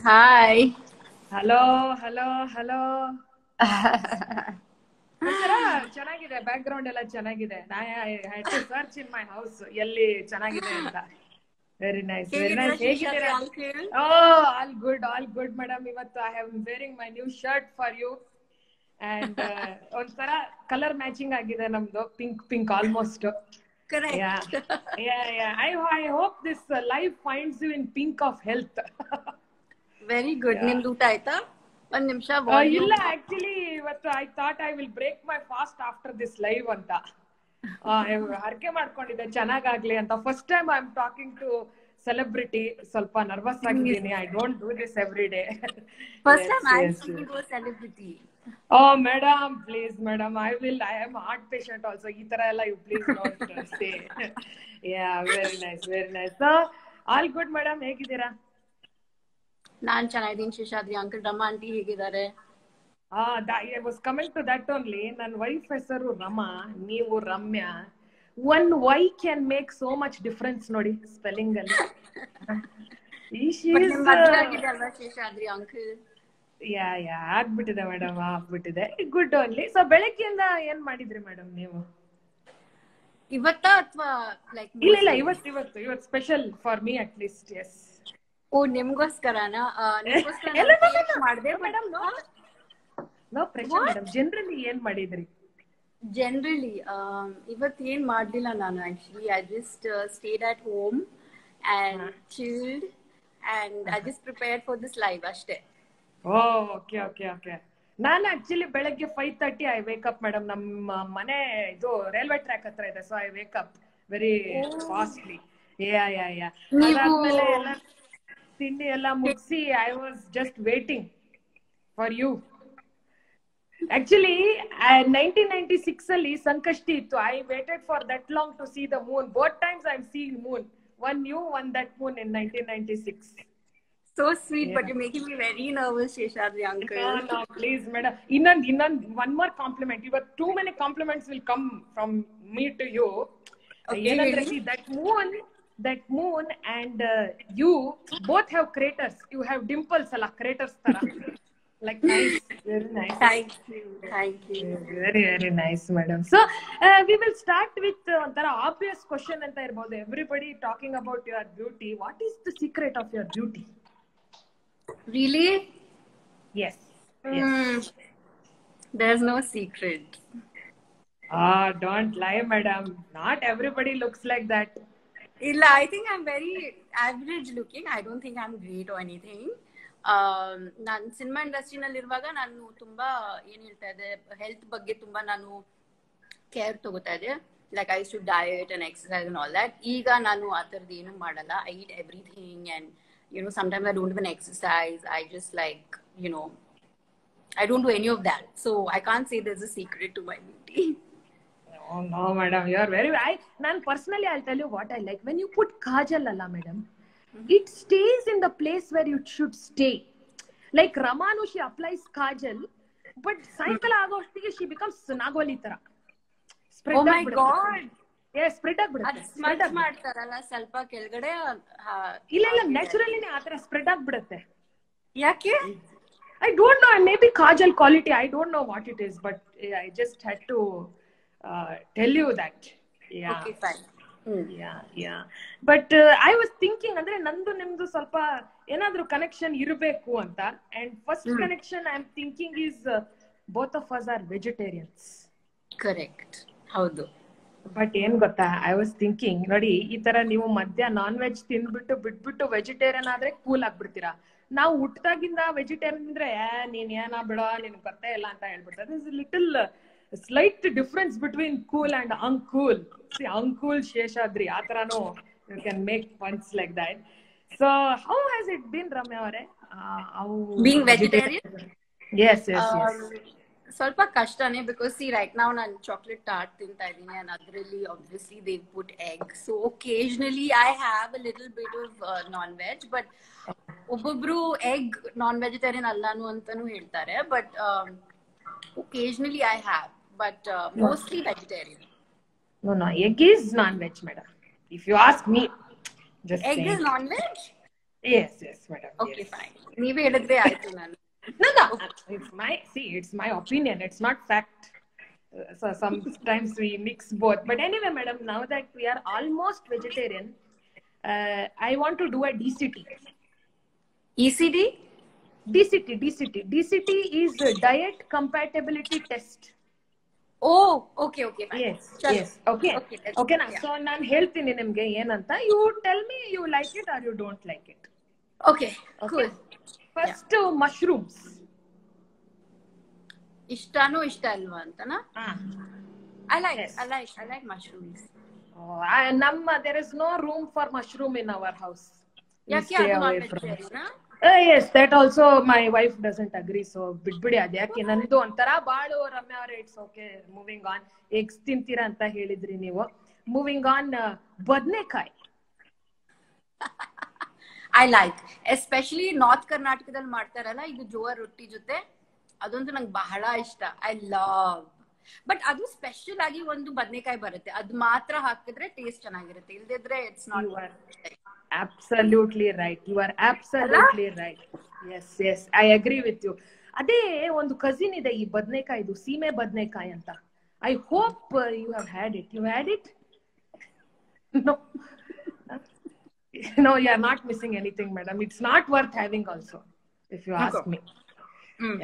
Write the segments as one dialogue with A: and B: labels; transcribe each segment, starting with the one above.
A: Hi.
B: Hello. ಒಂಥರ ಚೆನ್ನಾಗಿದೆ, back ground ಎಲ್ಲ ಚೆನ್ನಾಗಿದೆ. I had to search in my house ಎಲ್ಲಿ ಚೆನ್ನಾಗಿದೆ ಅಂತ. Very nice. ಹೇಗಿದ್ದೀರಾ? All good madam. ಇವತ್ತು I am wearing my new shirt for you and ಒಂಥರ ಕಲರ್ ಮ್ಯಾಚಿಂಗ್ ಆಗಿದೆ ನಮ್ದು, pink almost.
A: Correct.
B: Yeah. I hope this life finds you in pink of health.
A: Very good. ನಿಮ್ದು ಊಟ ಆಯ್ತಾ? ಒಂದ್ ನಿಮಿಷ.
B: ಇಲ್ಲ, ಆಕ್ಚುಲಿ ಇವತ್ತು I thought I will break my fast after this live ಅಂತ ಹರಕೆ ಮಾಡ್ಕೊಂಡಿದ್ದೆ ಚೆನ್ನಾಗಾಗ್ಲಿ ಅಂತ. First time I am talking to celebrity. ಸ್ವಲ್ಪ ನರ್ವಸ್ ಆಗಿದ್ದೀನಿ. I don't do this every day.
A: First time I'm speaking to a celebrity.
B: Oh madam, please madam, I am a heart patient also. ಈ ತರ ಎಲ್ಲ you please don't say. Yeah, very nice. So all good madam, ಹೇಗಿದ್ದೀರಾ?
A: ನಾನ್ ಚೆನ್ನಾಗಿದ್ದೀನಿ Seshadri. Uncle Rama aunty ಹೇಗಿದ್ದಾರೆ?
B: I was coming to that only. ನನ್ನ wife ಹೆಸರು ರಮಾ, ನೀವು Ramya. One Y can make so much difference ನೋಡಿ ಸ್ಪೆಲ್ಲಿಂಗ್ ಅಲ್ಲಿ.
A: ಶೇಷಾದ್ರಿ ಅಂಕಲ್.
B: ಆಗ್ಬಿಟ್ಟಿದೆ ಮೇಡಮ್, ಆಗ್ಬಿಟ್ಟಿದೆ. Good only. ಸೊ ಬೆಳಗ್ಗೆಯಿಂದ ಏನ್ ಮಾಡಿದ್ರಿ ಮೇಡಮ್ ನೀವು?
A: ಇವತ್ತಾ ಅಥವಾ ಲೈಕ್?
B: ಇಲ್ಲ, ಇವತ್ತು special for me at least. Yes.
A: Oh, ನಿಮ್ಗೋಸ್ಕರನಾ? ಮಾಡಿದೆ madam.
B: No pressure madam. Generally ಏನ್ ಮಾಡಿದ್ರಿ?
A: ಜನರಲಿ ಇವತ್ತು ಏನ್ ಮಾಡ್ಲಿಲ್ಲ ನಾನು. Actually I just stayed at home and chilled and I just prepared for this live ಅಷ್ಟೇ.
B: ಓಕೆ. ನಾನು ಆಕ್ಚುಲಿ ಬೆಳಗ್ಗೆ 5:30 ಐ ವೇಕ್ ಅಪ್ ಮೇಡಮ್. ನಮ್ಮ ಮನೆ ಇದು ರೈಲ್ವೆ ಟ್ರ್ಯಾಕ್ ಹತ್ರ ಇದೆ. So I wake up very fastly. ಅದಾದ್ಮೇಲೆ ಎಲ್ಲ ತಿಂಡಿ ಎಲ್ಲ ಮುಗಿಸಿ I was just waiting for you. Actually 1996 ಅಲ್ಲಿ ಸಂಕಷ್ಟಿ ಇತ್ತು. I waited for that long to see the moon. Both times I am seeing moon. One you, one that moon in 1996.
A: So sweet, but you're making me very nervous, Sheshadri uncle.
B: No, please, madam. Innan one more compliment. You have too many compliments will come from me to you.
A: Okay,
B: see, that moon and you both have craters. You have dimples, alla craters tara. Like nice, very nice.
A: Thank you.
B: Very nice, madam. So we will start with ಒಂಥರ obvious question ಅಂತ ಇರಬಹುದು. Everybody talking about your beauty. What is the secret of your beauty?
A: Really?
B: Yes.
A: There's no secret.
B: Don't lie, madam. Not everybody looks like that.
A: Illa, I think I'm very average looking. I don't think I'm great or anything. ನಾನು cinema ಇಂಡಸ್ಟ್ರಿನಲ್ಲಿ ಇರುವಾಗ ನಾನು ತುಂಬಾ ಏನ್ ಹೇಳ್ತಾ ಇದ್ದೆ, health ಬಗ್ಗೆ ತುಂಬಾ ನಾನು ಕೇರ್ ತಗೋತಾ ಇದ್ದೆ. Like I should diet and exercise and all that. ಈಗ ನಾನು ಆ ಥರದ್ದು ಏನು ಮಾಡಲ್ಲ. I eat everything and sometimes I don't even exercise. I just like I don't do any of that. So I can't say there's a secret to my beauty.
B: No madam, you are very nan personally I'll tell you what I like. When you put kajal alla madam, it stays in the place where it should stay. Like Ramanu, she applies kajal, but saikala agostiಗೆ she becomes nagoli tara.
A: Oh my god.
B: Yes, spread ಆಗ್ಬಿಡುತ್ತೆ.
A: ಅದು smudge ಮಾಡ್ತಾರಲ್ಲ ಸ್ವಲ್ಪ ಕೆಳಗಡೆ.
B: ಇಲ್ಲ ನ್ಯಾಚುರಲಿನೇ ಆ ತರ spread ಆಗ್ಬಿಡುತ್ತೆ.
A: ಯಾಕೆ?
B: I don't know. Maybe kajal quality. I don't know what it is, but I just had to tell you that. Yeah.
A: Okay, fine.
B: Yeah. But I was thinking ಅಂದ್ರೆ ನಂದು ನಿಮ್ದು ಸ್ವಲ್ಪ ಏನಾದ್ರೂ ಕನೆಕ್ಷನ್ ಇರಬೇಕು ಅಂತ. And first connection I am thinking is both of us are vegetarians.
A: Correct. ಹೌದು.
B: But ಏನ್ ಗೊತ್ತಾ, ಐ ವಾಸ್ ಥಿಂಕಿಂಗ್ ನೋಡಿ, ಈ ತರ ನೀವು ಮಧ್ಯ ನಾನ್ ವೆಜ್ ತಿಂದ್ಬಿಟ್ಟು ಬಿಟ್ಬಿಟ್ಟು ವೆಜಿಟೇರಿಯನ್ ಆದ್ರೆ ಕೂಲ್ ಆಗ್ಬಿಡ್ತೀರಾ. ನಾವು ಹುಟ್ಟದಾಗಿಂದ ವೆಜಿಟೇರಿಯನ್ ಅಂದ್ರೆ ನೀನ್ ಏನ ಬಿಡೋ, ನಿನ್ ಗೊತ್ತೇ ಇಲ್ಲ ಅಂತ ಹೇಳ್ಬಿಡ್ತಾರೆ. This little slight difference between cool and uncool. Uncool Sheshadri ಆ ತರಾನು you can make punch like that. So how has it been Ramya ಅವರೇ
A: ಬೀಯಿಂಗ್ ವೆಜಿಟೇರಿಯನ್?
B: Yes.
A: ಸ್ವಲ್ಪ ಕಷ್ಟನೇ, ಬಿಕಾಸ್ ಸಿ ರೈಟ್ ನಾವು ನಾನು ಚಾಕ್ಲೇಟ್ ಟಾರ್ಟ್ ತಿಂತಾ ಇದ್ದೀನಿ and ಅದರಲ್ಲಿ obviously they put egg, so occasionally I have a little bit of non-veg, but ಒಬ್ಬೊಬ್ರು egg non-vegetarian ಅಲ್ಲಾನು ಅಂತಾನು ಹೇಳ್ತಾರೆ, but occasionally I have, but mostly vegetarian.
B: No, egg is non-veg madam, if you ask me. Just
A: egg
B: saying.
A: is non-veg?
B: Yes, madam.
A: Okay
B: Yes.
A: Fine, ನೀವೇ ಹೇಳಿದ್ರೆ ಆಯ್ತು ನಾನು.
B: No. It's my opinion. It's not fact. So sometimes we mix both. But anyway, madam, now that we are almost vegetarian, I want to do a DCT.
A: ECD?
B: DCT is a diet compatibility test.
A: Oh, okay, fine.
B: Yes. Okay.
A: Okay,
B: na. So ನಾನು ಹೇಳ್ತೀನಿ ನಿಮ್ಗೆ ಏನಂತ. You tell me you like it or you don't like it.
A: Okay, cool.
B: First, mushrooms.
A: ಇಷ್ಟನೋ ಇಷ್ಟ ಅಲ್ವಾ ಅಂತನಾ? I like mushrooms.
B: There is no room for mushroom in our house.
A: ಯಾಕೆ ಅದು non vegetarian?
B: Yes, that also my wife doesn't agree. So ಬಿಡ್ಬಿಡಿ ಅದ್ಯಾಕೆ ನಂದು ಒಂಥರ ಬಾಳು ರಮ್ಯಾ ಅವರೇ. It's okay. Moving on. Eggs ತಿಂತೀರಾ ಅಂತ ಹೇಳಿದ್ರಿ ನೀವು. ಮೂವಿಂಗ್ ಆನ್, ಬದ್ನೆಕಾಯಿ.
A: I like, especially ನಾರ್ತ್ ಕರ್ನಾಟಕದಲ್ಲಿ ಮಾಡ್ತಾರಲ್ಲ ಇದು ಜೋರ್ ರೊಟ್ಟಿ ಜೊತೆ, ಅದಂತೂ ನಂಗೆ ಬಹಳ ಇಷ್ಟ. I love. ಬಟ್ ಅದು ಸ್ಪೆಷಲ್ ಆಗಿ ಒಂದು ಬದನೆಕಾಯಿ ಬರುತ್ತೆ, ಅದು ಮಾತ್ರ ಹಾಕಿದ್ರೆ ಟೇಸ್ಟ್ ಚೆನ್ನಾಗಿರುತ್ತೆ, ಇಲ್ದಿದ್ರೆ it's not.
B: Absolutely right. You are absolutely right. Yes, I agree with you. ಅದೇ ಒಂದು ಕಸಿನ್ ಇದೆ ಈ ಬದನೆಕಾಯಿದು, ಸೀಮೆ ಬದನೆಕಾಯಿ ಅಂತ. I hope you have had it. You had it? No, you are not missing anything, madam. It's not worth having also, if you ask me.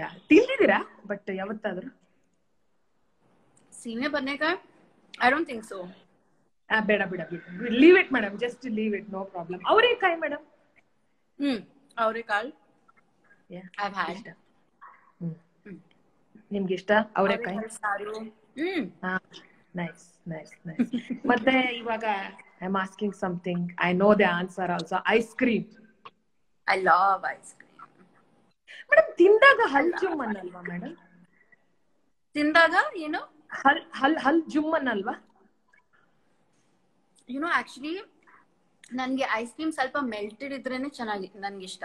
B: Yeah. ತಿಂದಿದ್ದೀರಾ but ಯಾವತ್ತಾದ್ರೂ
A: ಸೀಮೆ ಬದನೆಕಾಯಿ? I don't think so.
B: ಬೇಡ. Leave it, madam. Just leave it. No problem. ಅವರೆಕಾಯಿ, madam.
A: ಅವರೆಕಾಳು?
B: Yeah.
A: I've had.
B: ನಿಮ್ಗೆ ಇಷ್ಟ ಅವರೆಕಾಯಿ? Nice. ಮತ್ತೆ ಇವಾಗ I'm asking something. I know the answer also. Ice cream.
A: I love ice cream.
B: Madam, ತಿಂದಾಗ ಹಲ್ ಜುಮ್ ಅನ್ನಲ್ವಾ madam?
A: ತಿಂದಾಗ ಏನು?
B: ಹಲ್ ಜುಮ್ ಅನ್ನಲ್ವಾ?
A: Actually ನನ್ಗೆ ಐಸ್ ಕ್ರೀಮ್ ಸ್ವಲ್ಪ ಮೆಲ್ಟೆಡ್ ಇದ್ರೇನೆ ಚೆನ್ನಾಗಿ ನನ್ಗೆ ಇಷ್ಟ.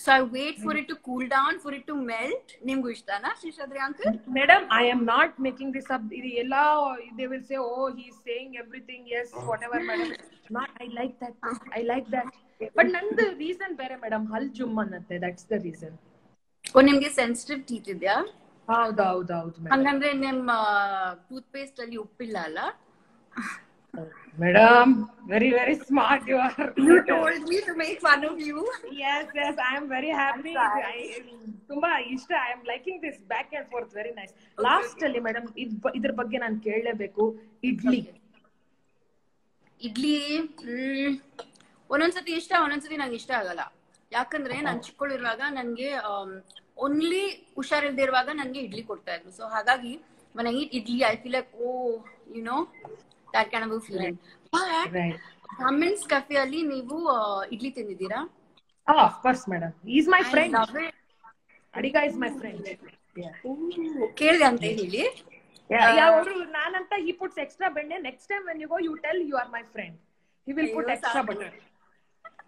A: So I wait for it to cool down, for it to melt. ನಿಮ್ಗೂ ಇಷ್ಟನಾ Seshadri uncle?
B: Madam, I am not making this up. Ella, they will say, oh, he is saying everything. Yes, whatever, madam. Not, I like that. But ನಂದು reason ಬೇರೆ madam. ಹಲ್ ಜುಮ್ ಅನ್ನತ್ತೆ. That's the reason.
A: ನಿಮ್ಗೆ sensitive teeth ಇದೆಯಾ?
B: ಹೌದು
A: ಹಂಗಂದ್ರೆ ನಿಮ್ಮ tooth paste ಅಲ್ಲಿ ಉಪ್ಪಿಲ್ಲ ಅಲ್ಲ?
B: Madam, very smart you are.
A: You told me to make fun of you.
B: Yes, I am very happy. ತುಂಬಾ ಇಷ್ಟ. I am liking this back and forth. Very nice. Last ಅಲ್ಲಿ madam ಇದ್ರ ಬಗ್ಗೆ ನಾನು ಕೇಳಲೇಬೇಕು. ಇಡ್ಲಿ
A: ಒಂದೊಂದ್ಸತಿ ಇಷ್ಟ, ಒಂದೊಂದ್ಸತಿ ನಂಗೆ ಇಷ್ಟ ಆಗಲ್ಲ. ಯಾಕಂದ್ರೆ ನಾನು ಚಿಕ್ಕಳಿರುವಾಗ ನನ್ಗೆ ಓನ್ಲಿ ಹುಷಾರಿಲ್ದೇ ಇರುವಾಗ ನನ್ಗೆ ಇಡ್ಲಿ ಕೊಡ್ತಾ ಇದ್ರು. ಸೊ ಹಾಗಾಗಿ when I eat idli I feel like that kind of a feeling. But Brahmin's Cafe ಅಲ್ಲಿ ನೀವು idli ತಿಂದಿದ್ದೀರಾ?
B: Of course madam. He is my friend. Adiga is my friend.
A: ಕೇಳಿದೆ ಅಂತ ಹೇಳಿ.
B: ಅವರು ನಾನಂತ he puts extra ಬೆಣ್ಣೆ. Next time when you go you tell you are my friend. He will put extra butter.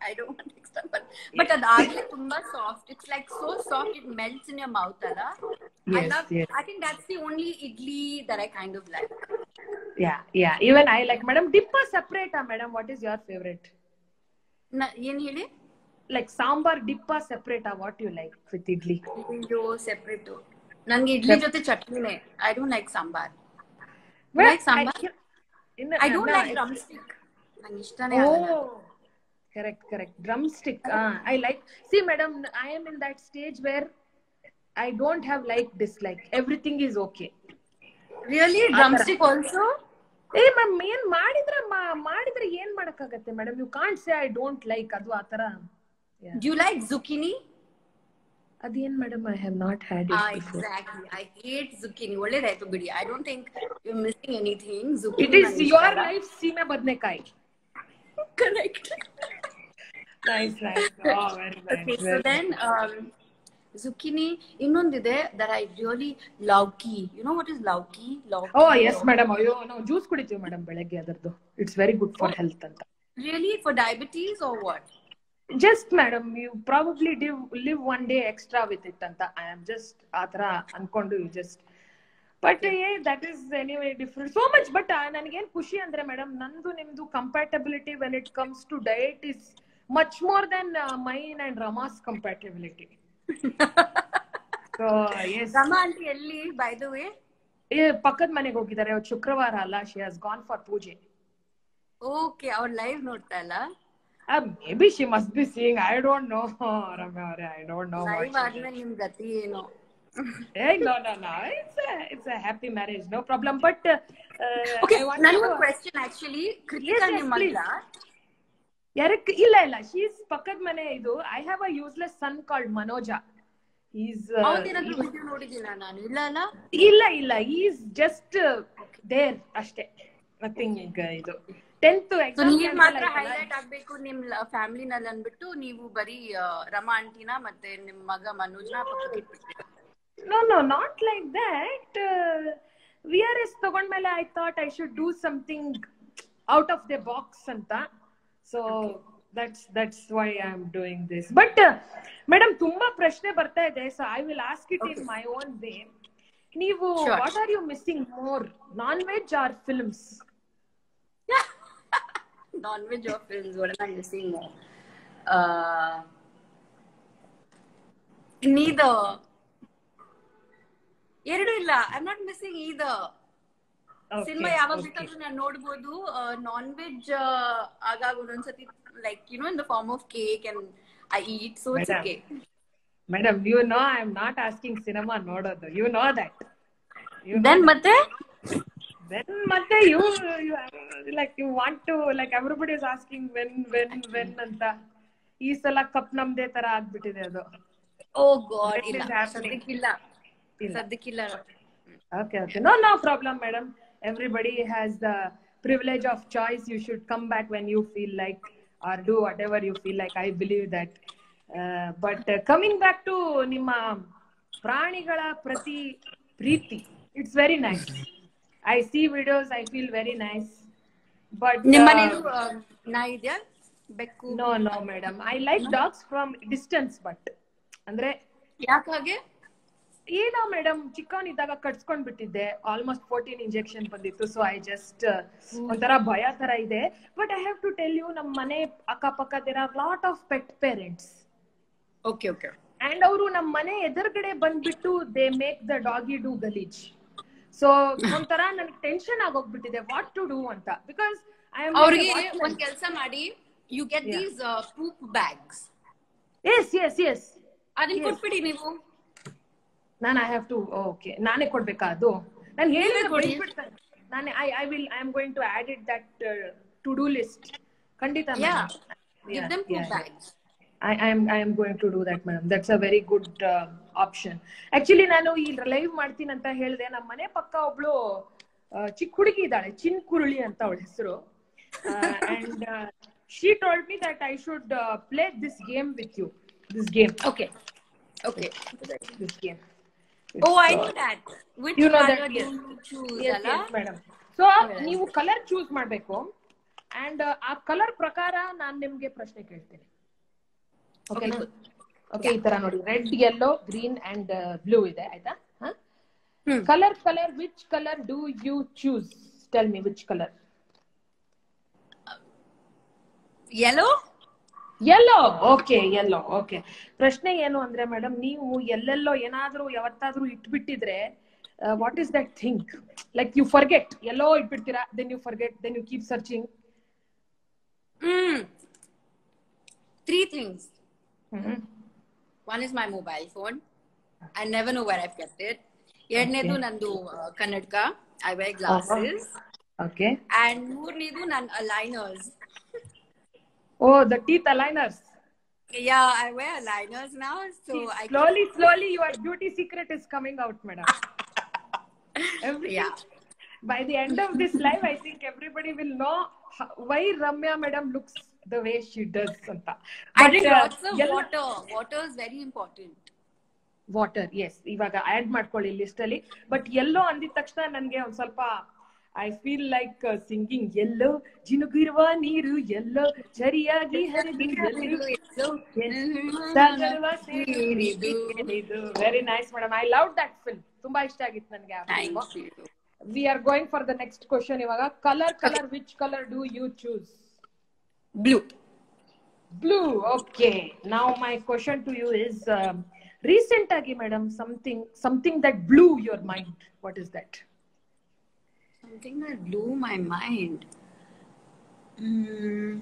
A: I don't want extra butter. But ಅದಾಗಲೇ ತುಂಬಾ soft. It's like so soft it melts in your mouth ಅಲ್ಲ. I think that's the only idli that I kind of like. Yeah.
B: Even I like. Madam, dippa separate madam. What is your favorite?
A: ಏನ್ ಹೇಳಿ?
B: Like sambar dippa separate. What you like with idli?
A: Separate. ನಂಗೆ ಇಡ್ಲಿ ಜೊತೆ ಚಟ್ನಿನೇ. I don't like sambar. You like sambar? I don't like drumstick. ನಂಗೆ ಇಷ್ಟನೇ ಆಗಲ್ಲ.
B: Correct. Drumstick. I like. See madam, I am in that stage where I don't have like dislike. Everything is okay.
A: Really? Drumstick also?
B: Ma'am, ಏನ್ ಮಾಡಿದ್ರೆ ಏನ್ ಮಾಡಕ್ಕಾಗತ್ತೆ madam? You can't say I don't like. ಅದು ಆತರ.
A: Do you like zucchini?
B: ಅದೇನ್ madam? I have not had it before.
A: Exactly. I hate zucchini. ಒಳ್ಳೆದಾಯ್ತು ಬಿಡಿ. I don't think you're missing anything. Zucchini.
B: It is your life ಸೀಮೆ ಬದನೆಕಾಯಿ.
A: Correct.
B: Nice. Oh, very nice.
A: Okay, so then zucchini. ಇನ್ನೊಂದಿದೆ that I really lauki. You know what is lauki?
B: Oh yes madam. ಅಯ್ಯೋ ನಾವು juice ಕುಡಿತೀವಿ madam ಬೆಳಗ್ಗೆ ಅದರದ್ದು. It's very good for health ಅಂತ.
A: Really? For diabetes or what?
B: Just madam, you probably live one day extra with it anta. I am just ಆತರ ಅನ್ಕೊಂಡು you just. But that is anyway different. So much. But ನನಗೇನು ಖುಷಿ ಅಂದ್ರೆ madam, ನಂದು ನಿಮ್ದು compatibility when it comes to diet is much more than mine and Rama's compatibility. So yes.
A: Rama aunty ಎಲ್ಲಿ by the way?
B: ಪಕ್ಕದ ಮನೆಗೆ ಹೋಗಿದ್ದಾರೆ, ಅವತ್ತು ಶುಕ್ರವಾರ ಅಲ್ಲ, she has gone for puja.
A: Okay, ಅವ್ರ ಲೈವ್ ನೋಡ್ತಾ ಇಲ್ಲ?
B: Maybe she must be seeing, I don't know. Ramya ಅವರೇ, I don't know.
A: ಲೈವ್ ಆದ್ಮೇಲೆ ನಿಮ್ ಗತಿ ಏನು?
B: Hey, no. It's a happy marriage, no problem. But
A: okay, ನನಗೆ ಒಂದು ಕ್ವೆಶ್ಚನ್ ಆಕ್ಚುಲಿ. ಕೃತಿಕಾ ನಿಮ್ಮ ಮಗಳ?
B: ಇಲ್ಲ, she is ಪಕ್ಕದ ಮನೆ. ಇದು I have a useless son called Manoja. He's
A: ಅವನೇನಾದ್ರೂ ವಿಡಿಯೋ ನೋಡಿದಿಲ್ಲ ನಾನು?
B: ಇಲ್ಲ, he is just there ಅಷ್ಟೇ, nothing. ಇದು 10th exam
A: ನೀವು ಮಾತ್ರ ಹೈಲೈಟ್ ಆಗ್ಬೇಕು ನಿಮ್ ಫ್ಯಾಮಿಲಿ ನಲ್ಲಿ ಅನ್ಬಿಟ್ಟು ನೀವು ಬರೀ ರಮಾ ಆಂಟಿನ ಮತ್ತೆ ನಿಮ್ ಮಗ ಮನೋಜ್ನ ಪಕ್ಕಕ್ಕೆ ಇಟ್ಬಿಡ್ತೀರಾ?
B: No, not like that. VRS ತಗೊಂಡ್ಮೇಲೆ I thought I should do something out of the box anta. So that's why I am doing this. But madam, ತುಂಬಾ ಪ್ರಶ್ನೆ ಬರ್ತಾ ಇದೆ, so I will ask it in my own way. ನೀವು what are you missing more, non-veg or films?
A: Non-veg or films? What am I missing more? Neither. ಎರಡು ಇಲ್ಲ. I'm not missing either. Cinema ಯಾವಾಗ ಬೇಕಾದ್ರೂ ನಾನು ನೋಡ್ಬೋದು. Non-veg ಆಗಾಗ ಒಂದೊಂದ್ಸತಿ like in the form of cake and I eat, so it's okay.
B: Madam, you know I am not asking cinema ನೋಡೋದು, you know that.
A: Then ಮತ್ತೆ
B: you like you want to, like everybody is asking when ಅಂತ. ಈ ಸಲ cup ನಮ್ದೇ ತರ ಆಗ್ಬಿಟ್ಟಿದೆ ಅದು.
A: Oh god, ಇಲ್ಲ ಸದ್ಯಕ್ಕಿಲ್ಲ.
B: Okay, no problem madam. Everybody has the privilege of choice. You should come back when you feel like, or do whatever you feel like. I believe that. But coming back to ನಿಮ್ಮ ಪ್ರಾಣಿಗಳ ಪ್ರತಿ ಪ್ರೀತಿ, it's very nice. I see videos, I feel very nice. But
A: ನಿಮ್ಮ ಮನೆಯಲ್ಲೂ ನಾಯಿ ಇದೆಯಾ, ಬೆಕ್ಕು?
B: No madam, I like dogs from distance. But ಅಂದ್ರೆ
A: ಯಾಕಾಗೆ?
B: ಏನೋ ಮೇಡಮ್, ಚಿಕ್ಕವನಿದ್ದಾಗ ಕಟ್ಸ್ಕೊಂಡ್ ಬಿಟ್ಟಿದ್ದೆ. ಆಲ್ಮೋಸ್ಟ್ 14 ಇಂಜೆಕ್ಷನ್ ಬಂದಿತ್ತು. ಸೊ ಐ ಜಸ್ಟ್ ಒಂಥರ ಭಯ ತರ ಇದೆ. But I have to tell you, ನಮ್ ಮನೆ ಅಕ್ಕಪಕ್ಕ there are lot of pet parents.
A: Okay.
B: And ಅವರು ನಮ್ ಮನೆ ಎದುರುಗಡೆ ಬಂದ್ಬಿಟ್ಟು they make the doggy do ಗಲೀಜ್. ಸೊ ಒಂಥರ ನನಗೆ ಟೆನ್ಷನ್ ಆಗೋಗ್ಬಿಟ್ಟಿದೆ ವಾಟ್ ಟು ಡೂ ಅಂತ. ಬಿಕಾಸ್ ಐ ಆಮ್
A: ಅವ್ರಿಗೆ ಒಂದ್ ಕೆಲಸ ಮಾಡಿ, you get these poop bags.
B: Yes
A: ಅದನ್ನ ಕೊಟ್ಬಿಡಿ ನೀವು.
B: ನಾನು ಐ ಹ್ಯಾವ್ ಟು, ಓಕೆ, ನಾನೇ ಕೊಡ್ಬೇಕಾ ಅದು? ನಾನು ಹೇಳಿದ್ರೆ ನಾನು I am going to add it that to do list. ಖಂಡಿತ I am going to do that madam. That's a very good option. Actually ನಾನು ಈ ಲೈವ್ ಮಾಡ್ತೀನಿ ಅಂತ ಹೇಳಿದೆ. ನಮ್ಮ ಮನೆ ಪಕ್ಕ ಒಬ್ಳು ಚಿಕ್ಕ ಹುಡುಗಿ ಇದ್ದಾಳೆ, ಚಿನ್ಕುರುಳಿ ಅಂತ ಅವಳ ಹೆಸರು. And she told me that I should play this game with you. This game.
A: Okay.
B: This game.
A: Oh, I know that. Which
B: you know
A: color
B: that,
A: do you choose?
B: Yes, madam. So ನೀವು colour choose ಮಾಡ್ಬೇಕು. And ಆ colour ಪ್ರಕಾರ ನಾನು ನಿಮ್ಗೆ ಪ್ರಶ್ನೆ ಕೇಳ್ತೀನಿ. Okay, ಈ ತರ ನೋಡಿ, red, yellow, green and blue ಇದೆ, ಆಯ್ತಾ? Colour which colour do you choose? Tell me which colour.
A: Yellow.
B: Okay, yellow. Okay, ಪ್ರಶ್ನೆ ಏನು ಅಂದ್ರೆ ಮೇಡಮ್, ನೀವು ಎಲ್ಲೆಲ್ಲೋ ಏನಾದ್ರೂ ಯಾವತ್ತಾದ್ರೂ ಇಟ್ಬಿಟ್ಟಿದ್ರೆ, what is that thing? Like you forget, ಎಲ್ಲೋ ಇಟ್ಬಿಡ್ತೀರಾ, then you forget, then you keep searching.
A: 3 things. One is my mobile phone. I never know where I've kept it. ಎರಡನೇದು ನಂದು ಕನ್ನಡಕ, I wear glasses.
B: Okay.
A: And ಮೂರನೇದು ನನ್ನ aligners.
B: Oh, the teeth aligners.
A: Yeah, I wear aligners now, so
B: slowly your beauty secret is coming out, madam. Yeah. By the end of this live, I think everybody will know why Ramya madam looks the way she does anta.
A: I drink lots of water. Water is very important.
B: Water, yes. ಇವಾಗ add ಮಾಡ್ಕೊಳ್ಳಿ list ಅಲ್ಲಿ. But ಎಲ್ಲೋ ಅಂದಿದ ತಕ್ಷಣ ನನ್ಗೆ ಒಂದ್ ಸ್ವಲ್ಪ I feel like singing. ಎಲ್ಲೋ ಜಿನುಗಿರುವ ನೀರು, ಎಲ್ಲೋ ಸರಿಯಾಗಿ ಹರಿದು, very nice madam. I love that film. ತುಂಬಾ ಇಷ್ಟ ಆಗಿತ್ತು ನನಗೆ ಆ film. We are going for the next question ಇವಾಗ. Colour which colour do you choose?
A: Blue.
B: Blue. Okay. Now my question to you is recent agi madam something that blew your mind. What is that?
A: Something that blew my mind. Mm.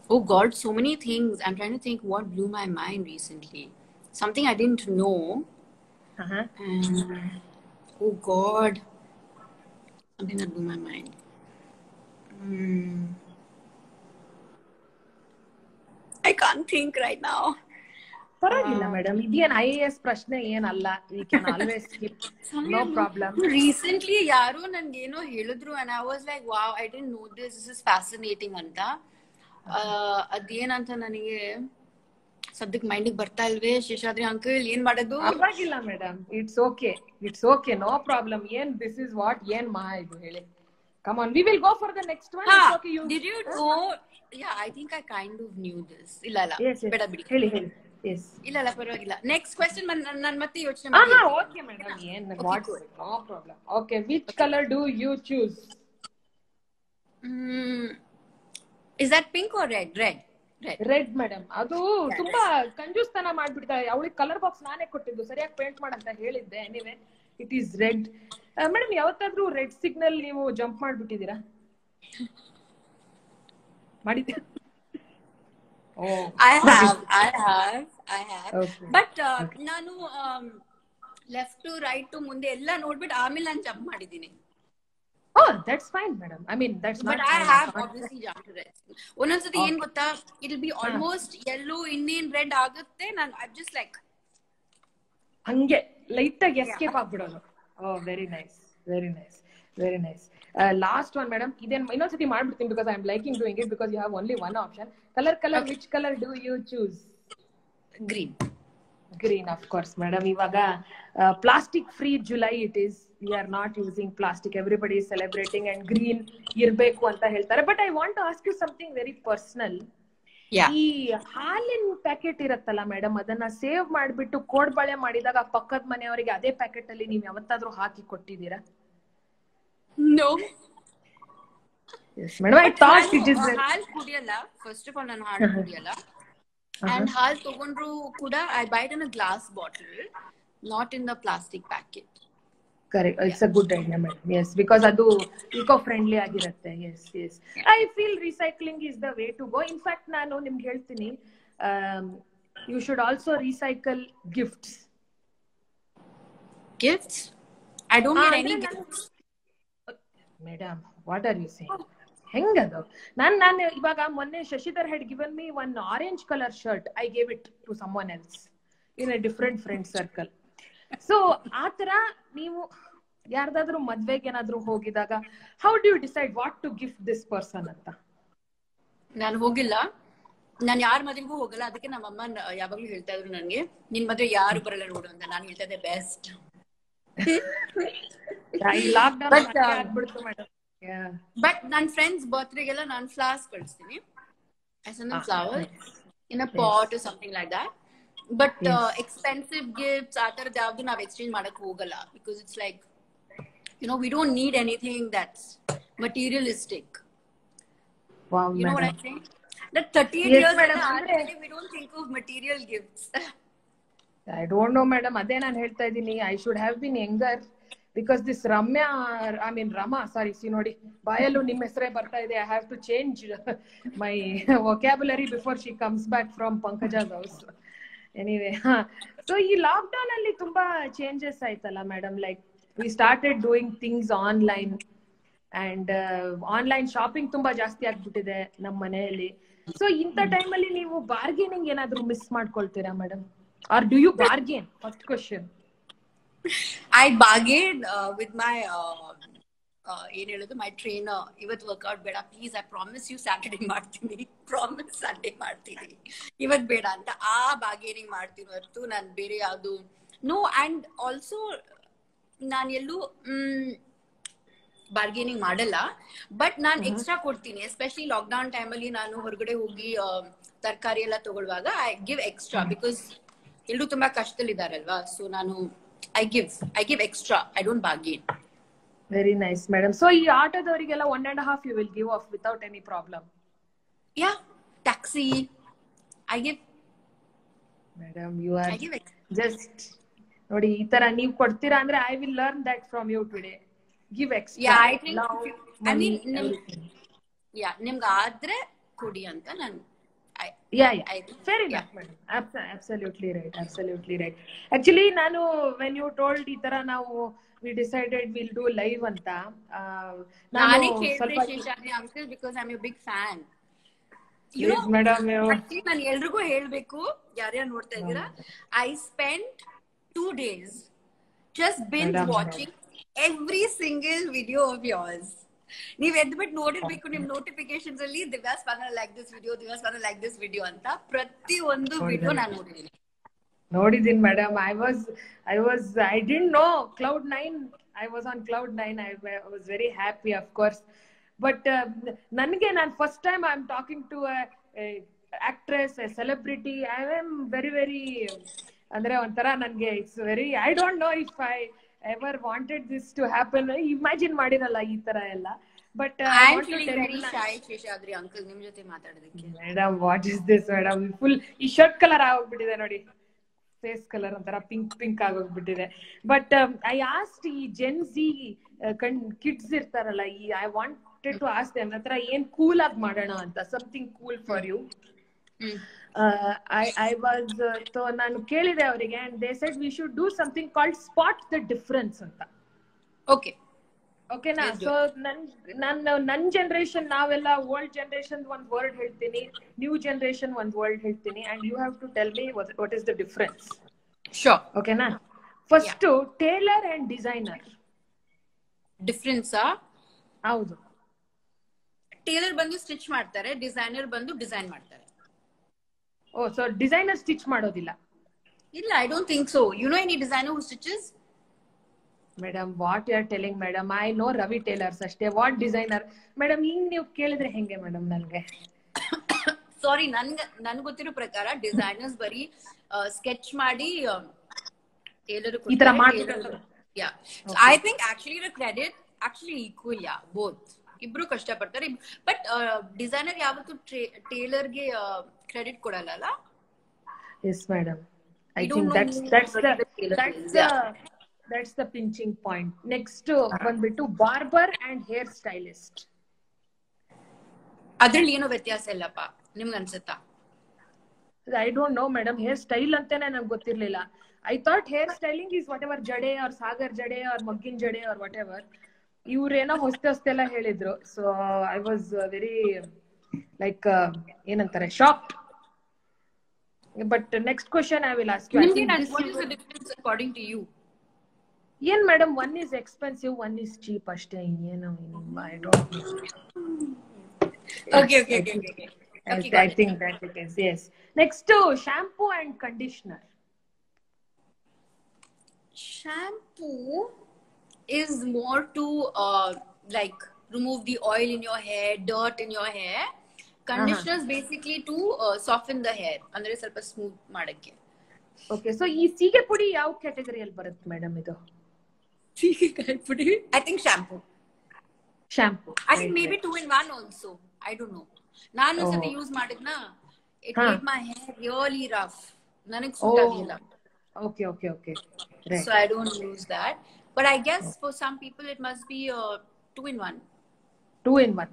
A: Oh God, so many things. I'm trying to think what blew my mind recently. Something I didn't know.
B: Uh-huh.
A: Oh God, something that blew my mind. I can't think right now.
B: ಪರವಾಗಿಲ್ಲ madam ಇದೇನ್ IAS ಪ್ರಶ್ನೆ ಏನಲ್ಲ. We can always skip. No problem.
A: Recently ಯಾರು ನನ್ಗೇನೋ ಹೇಳಿದ್ರು and I was like wow, I didn't know this is fascinating ಅಂತ. ಅದೇನಂತ ನನಗೆ ಸದ್ಯಕ್ಕೆ ಮೈಂಡಿಗೆ ಬರ್ತಾ ಇಲ್ವೇ. ಶೇಷಾದ್ರಿ ಅಂಕಲ್ ಏನ್ ಮಾಡೋದು?
B: ಪರವಾಗಿಲ್ಲ madam, it's okay no problem. ಏನ್ ದಿಸ್ ಇಸ್ ವಾಟ್ ಏನ್ ಮಹಾ ಇದು ಹೇಳಿ. Come on, we will go for the next one. It's okay.
A: Did you know? Yeah, I think I kind of knew this. ಇಲ್ಲ ಬೇಡ ಬಿಡಿ.
B: ಹೇಳಿ. Yes.
A: ಇಲ್ಲ ಪರವಾಗಿಲ್ಲ. Next question ನಾನು ಮತ್ತೆ ಯೋಚನೆ ಮಾಡಿ.
B: Okay madam. ಏನ್ what? No problem. Okay, which color do you choose?
A: Is that pink or red? Red
B: madam. ಅದು ತುಂಬಾ ಕಂಜೂಸ್ತನ ಮಾಡ್ಬಿಡ್ತಾರೆ. ಅವಳಿಗೆ ಕಲರ್ ಬಾಕ್ಸ್ ನಾನೇ ಕೊಟ್ಟಿದ್ದು, ಸರಿಯಾಗಿ ಪೇಂಟ್ ಮಾಡಂತ ಹೇಳಿದ್ದೆ. Anyway it is red. Madam ಯಾವತ್ತಾದ್ರೂ ರೆಡ್ ಸಿಗ್ನಲ್ ನೀವು ಜಂಪ್ ಮಾಡ್ಬಿಟ್ಟಿದ್ದೀರಾ? ಮಾಡಿದ್ದೀರಾ?
A: I have. Okay. But ನಾನು ಲೆಫ್ಟ್ ಟು ರೈಟ್ ಟು ಮುಂದೆ ಎಲ್ಲ ನೋಡ್ಬಿಟ್ಟು ಆಮೇಲೆ ನಾನು ಜಂಪ್ ಮಾಡಿದ್ದೀನಿ.
B: Oh, that's fine, madam. I mean, that's
A: but
B: not.
A: But I have obviously jumped red. ಒಂದೊಂದ್ಸತಿ ಏನ್ ಗೊತ್ತಾ, it'll be almost yellow, ಇನ್ನೇನ್ ರೆಡ್ ಆಗುತ್ತೆ, ನಾನು I'm just like
B: ಹಂಗೆ ಲೈಟ್ ಆಗಿ escape ಆಗ್ಬಿಡೋದು. Oh, very nice. Last one, madam. Then ಇನ್ನೊಂದ್ಸತಿ ಮಾಡ್ಬಿಡ್ತೀನಿ because I am liking doing it because you have only one option. Color. Okay. Which color do you choose? Green, of course, madam. Ivaga plastic free July it is. We are not using plastic. Everybody is celebrating and green irbeku anta heltare. But I want to ask you something very personal. ಈ ಹಾಲಿನ packet ಇರತ್ತಲ್ಲ madam, ಅದನ್ನ save ಮಾಡ್ಬಿಟ್ಟು ಕೋಡ್ಬಳೆ ಮಾಡಿದಾಗ ಪಕ್ಕದ ಮನೆಯವರಿಗೆ ಅದೇ packet ಅಲ್ಲಿ ನೀವ್ ಯಾವತ್ತಾದ್ರೂ ಹಾಕಿ ಕೊಟ್ಟಿದ್ದೀರಾ?
A: No.
B: Yes madam, I thought it is.
A: ಹಾಲ್ ಕುಡಿಯಲ್ಲ. First of all ನಾನು ಹಾಲ್ ಕುಡಿಯಲ್ಲ. And ಹಾಲ್ ತಗೊಂಡ್ರು ಕೂಡ I buy it in a glass bottle, not in the plastic packet.
B: Correct. It's a good idea, madam. Yes, because adu eco-friendly ಆಗಿರುತ್ತೆ. Yes. I feel recycling is the way to go. In fact, ನಾನು ನಿಮ್ಗೆ ಹೇಳ್ತೀನಿ, you should also recycle gifts.
A: Gifts? I don't get any gifts.
B: Madam, what are you saying? ಹೆಂಗದು? ನಾನು ಇವಾಗ ಮೊನ್ನೆ Shashidhar had given me one orange color shirt. I gave it to someone else in a different friend circle. ಸೊ ಆತರ ನೀವು ಯಾರ್ದಾದ್ರೂ ಮದ್ವೆಗೆ ಏನಾದ್ರೂ ಹೋಗಿದಾಗ how do you decide what to gift this person ಅಂತ?
A: ನಾನು ಹೋಗಿಲ್ಲ, ನಾನು ಯಾರ ಮದ್ವೆಗೂ ಹೋಗಲ್ಲ. ಅದಕ್ಕೆ ನಮ್ಮಮ್ಮ ಯಾವಾಗ್ಲೂ ಹೇಳ್ತಾ ಇದ್ರು ನನ್ಗೆ, ನಿನ್ ಮದ್ವೆ ಯಾರು ಬರಲ್ಲ ನೋಡು ಅಂತ. ನಾನು ಹೇಳ್ತಾ ಇದ್ದೆ ಬೆಸ್ಟ್. ಬಟ್ ನನ್ನ ಫ್ರೆಂಡ್ಸ್ ಬರ್ತ್ಡೇಗೆಲ್ಲ ನಾನು ಫ್ಲವರ್ಸ್ ಕಳಿಸ್ತೀನಿ. Flower in a pot something like that. But expensive gifts ಆ ತರದ್ ಯಾವ್ದು ನಾವ್ ಎಕ್ಸ್ಚೇಂಜ್ ಮಾಡಕ್ ಹೋಗಲ್ಲ. Because it's like, we don't need anything that's materialistic.
B: Wow,
A: you know what I'm saying? That 38 years already we don't think of material gifts.
B: I don't know, madam. ಅದೇ ನಾನು ಹೇಳ್ತಾ ಇದ್ದೀನಿ, I should have been younger because this Rama, sorry, see ನೋಡಿ ಬಾಯಲ್ಲೂ ನಿಮ್ಮ ಹೆಸರೇ ಬರ್ತಾ ಇದೆ. I have to change my vocabulary before she comes back from Pankaja's house. Anyway so ಈ ಲಾಕ್ ಡೌನ್ ಅಲ್ಲಿ ತುಂಬಾ ಚೇಂಜಸ್ ಆಯ್ತಲ್ಲ madam. Like we started doing things online and online shopping ತುಂಬಾ ಜಾಸ್ತಿ ಆಗ್ಬಿಟ್ಟಿದೆ ನಮ್ಮ ಮನೆಯಲ್ಲಿ. ಸೊ ಇಂಥ ಟೈಮಲ್ಲಿ ನೀವು ಬಾರ್ಗೇನಿಂಗ್ ಏನಾದ್ರು ಮಿಸ್ ಮಾಡ್ಕೊಳ್ತೀರಾ madam? Or do you bargain? First question.
A: I bargain with my ಏನ್ ಹೇಳೋದು, ಮೈ ಟ್ರೈನರ್. ಇವತ್ತು ವರ್ಕೌಟ್ ಬೇಡ please, I promise you Saturday ಮಾಡ್ತೀನಿ, ಪ್ರಾಮಿಸ್ ಸಂಡೇ ಮಾಡ್ತೀನಿ, ಇವತ್ ಬೇಡ ಅಂತ ಆ ಬಾರ್ಗೇನಿಂಗ್ ಮಾಡ್ತೀನಿ ಹೊರತು ನಾನು ಬೇರೆ ಯಾವ್ದು ನೋ. ಅಂಡ್ ಆಲ್ಸೋ ನಾನು ಎಲ್ಲೂ ಬಾರ್ಗೇನಿಂಗ್ ಮಾಡಲ್ಲ. ಬಟ್ ನಾನು ಎಕ್ಸ್ಟ್ರಾ ಕೊಡ್ತೀನಿ. ಎಸ್ಪೆಷಲಿ ಲಾಕ್ಡೌನ್ ಟೈಮಲ್ಲಿ ನಾನು ಹೊರಗಡೆ ಹೋಗಿ ತರಕಾರಿ ಎಲ್ಲ ತಗೊಳ್ಳುವಾಗ ಐ ಗಿವ್ ಎಕ್ಸ್ಟ್ರಾ. ಬಿಕಾಸ್ ಎಲ್ಲರೂ ತುಂಬಾ ಕಷ್ಟದಲ್ಲಿದ್ದಾರಲ್ವಾ. ಸೊ ನಾನು I give extra. I don't bargain.
B: Very nice, madam. So, ಈ ಆಟೋದವರಿಗೆಲ್ಲ 1.5 you will give off without any problem.
A: Yeah, taxi. I give.
B: Madam you are
A: I give it.
B: Just ನೋಡಿ ಈ ತರ ನೀವ್ ಕೊಡ್ತೀರಾ ಅಂದ್ರೆ I will learn that from you today. Give extra
A: Yeah, I think.
B: Love
A: I
B: money
A: mean,
B: everything.
A: ನಿಮ್ಗೆ ಆದ್ರೆ ಕೊಡಿ ಅಂತ ನಾನು.
B: Yeah,
A: I
B: fair
A: yeah.
B: enough, madam. Absolutely right. Absolutely right. Actually, ನಾನು when you told ಈ ತರ ನಾವು we decided we'll do live ಅಂತ ನಾನು
A: ನಾನೇ ಕೇಳಿದೆ
B: ಸ್ವಲ್ಪ
A: Seshadri uncle because I am you big fan.
B: Please madam
A: ನಾನು ಎಲ್ರಿಗೂ ಹೇಳ್ಬೇಕು, ಯಾರ್ಯಾರು ನೋಡ್ತಾ ಇದ್ದೀರಾ, I spend 2 days just binge watching every single video of yours. ನೀವ್ ಎದ್ಬಿಟ್ಟು ನೋಡಿರ್ಬೇಕು ನಿಮ್ ನೋಟಿಫಿಕೇಶನ್ಸ್ ಅಲ್ಲಿ ದಿವ್ಯಾಸ್ ಪಾನ ಲೈಕ್ ದಿಸ್ ವಿಡಿಯೋ, ದಿವ್ಯಾಸ್ ಪಾನ ಲೈಕ್ ದಿಸ್ ವಿಡಿಯೋ ಅಂತ ಪ್ರತಿ ಒಂದು ವಿಡಿಯೋ ನಾನು
B: ನೋಡಿದೀನಿ madam. I didn't know Cloud9. I was on Cloud9. I was very happy, of course. But ನನಗೆ ನಾನು first time I am talking to actress, a celebrity. I am very ಅಂದ್ರೆ ಒಂಥರ ನನ್ಗೆ it's very, I don't know if I ever wanted this to happen. Imagine ಮಾಡಿರಲ್ಲ ಈ ತರ ಎಲ್ಲ. But
A: very shy Seshadri uncle ನಿಮ್ ಜೊತೆ ಮಾತಾಡೋದಕ್ಕೆ.
B: Madam what is this madam? Full ಈ ಶರ್ಟ್ ಕಲರ್ ಆಗೋಗ್ಬಿಟ್ಟಿದೆ ನೋಡಿ, ಫೇಸ್ ಕಲರ್ ಒಂಥರ ಪಿಂಕ್ ಆಗೋಗ್ಬಿಟ್ಟಿದೆ. ಬಟ್ ಐ ಆಸ್ಟ್ ಈ ಜೆನ್ಸಿ ಕಿಡ್ಸ್ ಇರ್ತಾರಲ್ಲ, ಈ I wanted to ask them ಹತ್ರ ಏನ್ ಕೂಲ್ ಆಗಿ ಮಾಡೋಣ ಅಂತ, something cool for you. I was so ನಾನು ಕೇಳಿದೆ ಅವರಿಗೆ and they said we should do something called spot the difference ಅಂತ. ಓಕೆನಾ? ಸೊ ನನ್ ಜನರೇಷನ್ ನಾವೆಲ್ಲ ಓಲ್ಡ್ ಜನರೇಷನ್ ಒಂದ್ ವರ್ಡ್ ಹೇಳ್ತೀನಿ, ನ್ಯೂ ಜನರೇಷನ್ ಒಂದ್ ವರ್ಡ್ ಹೇಳ್ತೀನಿ, and you have to tell me what is the difference.
A: Sure.
B: ಓಕೆನಾ? First tailor and designer
A: difference.
B: ಹೌದು.
A: ಟೇಲರ್ ಬಂದು ಸ್ಟಿಚ್ ಮಾಡ್ತಾರೆ, ಡಿಸೈನರ್ ಬಂದು ಡಿಸೈನ್ ಮಾಡ್ತಾರೆ.
B: ಓ, ಸೊ ಡಿಸೈನರ್ ಸ್ಟಿಚ್ ಮಾಡೋದಿಲ್ಲ?
A: ಇಲ್ಲ, I don't think so. You know any designer who stitches?
B: Madam what you are telling madam? I know Ravi tailors ಅಷ್ಟೇ. What designer madam? ಹಿಂಗ್ ನೀವು ಕೇಳಿದ್ರೆ ಹೆಂಗೆ ಮೇಡಮ್ ನನ್ಗೆ?
A: ಸಾರಿ, ನನ್ ಗೊತ್ತಿರೋ ಪ್ರಕಾರ ಡಿಸೈನರ್ಸ್ ಬರೀ ಸ್ಕೆಚ್ ಮಾಡಿ ಟೇಲರ್
B: ಈ ತರ ಮಾಡ್ತಾರೆ.
A: I think actually the credit actually equal. Yeah, both. ಇಬ್ರು ಕಷ್ಟಪಡ್ತಾರೆ. ಬಟ್ ಡಿಸೈನರ್ ಯಾವತ್ತು ಟೇಲರ್ಗೆ ಕ್ರೆಡಿಟ್ ಕೊಡಲ್ಲ.
B: Yes madam, I think that's the pinching point. Next ಬಂದ್ಬಿಟ್ಟು ಬಾರ್ಬರ್ ಅಂಡ್ ಹೇರ್ ಸ್ಟೈಲಿಸ್ಟ್.
A: ಅದ್ರಲ್ಲಿ ಏನೋ ವ್ಯತ್ಯಾಸ ಇಲ್ಲಪ್ಪ, ನಿಮ್ಗೆ ಅನ್ಸುತ್ತಾ?
B: I don't know madam. Hair style ಅಂತಾನೆ ನಂಗೆ ಗೊತ್ತಿರ್ಲಿಲ್ಲ. I thought hair styling is whatever ಜಡೆ ಆರ್ ಸಾಗರ್ ಜಡೆ ಆರ್ ಮಗ್ಗಿನ ಜಡೆ ಆರ್ ವಾಟ್ ಎವರ್. ಇವ್ರೇನೋ ಹೊಸ್ತೆಲ್ಲ ಹೇಳಿದ್ರು. So I was very like ಏನಂತಾರೆ, shocked. But next question I will ask you.
A: What is the difference according to you?
B: ಏನ್ madam, one is expensive, one is cheap ಅಷ್ಟೇ. ಏನು I don't know.
A: Okay.
B: I think that it is. Yes. Next, shampoo and conditioner.
A: Shampoo is more to like remove the oil in your hair, dirt in your hair. Conditioner is basically to soften the hair, ಅಂದ್ರೆ ಸ್ವಲ್ಪ smooth ಮಾಡಕ್ಕೆ.
B: Okay, so ಈ ಸೀಗೆ ಪುಡಿ ಯಾವ ಕ್ಯಾಟಗರಿಯಲ್ಲಿ ಬರುತ್ತೆ madam ಇದು?
A: ಸೀಗೆ ಪುಡಿ, I think shampoo. I think maybe 2-in-1 also. I don't know. ನಾನು ಸತಿ ಯೂಸ್ ಮಾಡಿದ್ನ, it made my hair really rough. ನನಗೆ ಸೂಟ್ ಆಗಿಲ್ಲ.
B: Okay. Right.
A: So I don't use that. But I guess for some people it must be 2-in-1.
B: 2-in-1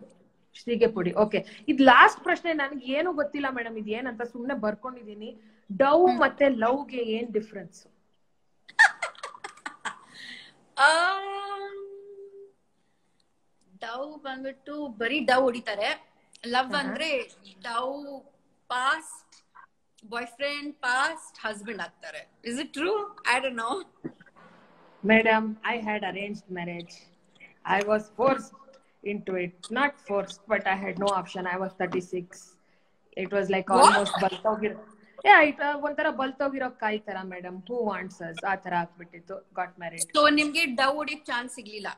B: ಸೀಗೆ ಪುಡಿ. Okay, ಇದು last ಪ್ರಶ್ನೆ. ನನಗೆ ಏನು ಗೊತ್ತಿಲ್ಲ ಮೇಡಮ್, ಇದು ಏನಂತ ಸುಮ್ನೆ ಬರ್ಕೊಂಡಿದೀನಿ. ಡವ್ ಮತ್ತೆ ಲವ್ಗೆ ಏನ್ ಡಿಫ್ರೆನ್ಸ್?
A: ಡವ್ ಬಂದ್ಬಿಟ್ಟು ಬರೀ ಡವ್ ಹೊಡಿತಾರೆ. ಲವ್ ಅಂದ್ರೆ ಡವ್ past boy friend, past husband ಆಗ್ತಾರೆ. Is it true? I don't no.
B: Madam, I had arranged marriage. I was forced into it. Not forced, but I had no option. I was 36. It was like almost baltogiro. Yeah, it ಒಂಥರ ಬಲ್ತೋಗಿರೋ ಕಾಯಿ ತರ madam. Who wants us? ಆ ತರ ಆಗ್ಬಿಟ್ಟಿತ್ತು. Got married.
A: So ನಿಮ್ಗೆ ಡವ್ ಹೊಡಿಯಕ್ chance ಸಿಗ್ಲಿಲ್ಲ?